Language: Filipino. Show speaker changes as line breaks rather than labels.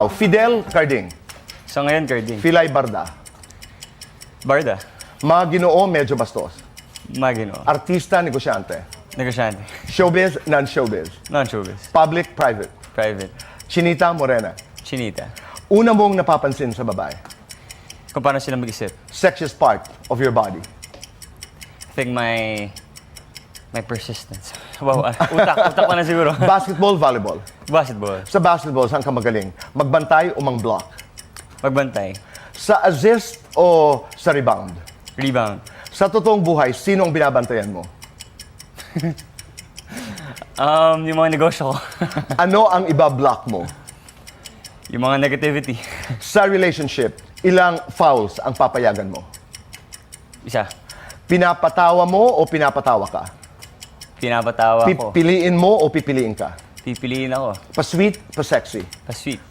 Fidel Carding,
Sa ngayon, Carding.
Pilay Barda,
Barda.
mga Ginoo medyo bastos,
Magino.
artista negosyante,
Negosyante.
showbiz non-showbiz,
Non-showbiz.
public private,
Private.
chinita morena,
Chinita.
una mong napapansin sa babae,
Kung paano sila mag-isip.
sexiest part of your body,
I think my persistence. Wow, utak pa na siguro.
basketball, volleyball.
Basketball.
Sa basketball, saan ka magaling? Magbantay o mang-block?
Magbantay.
Sa assist o sa rebound?
Rebound.
Sa totoong buhay, sino ang binabantayan mo?
Yung mga negosyo ko.
Ano ang iba-block mo?
Yung mga negativity.
Sa relationship, ilang fouls ang papayagan mo?
Isa.
Pinapatawa mo o pinapatawa ka?
Pinapatawa ko.
Pipiliin mo o pipiliin ka?
Pipiliin ako.
Pa-sweet, pa-sexy?
Pa-sweet.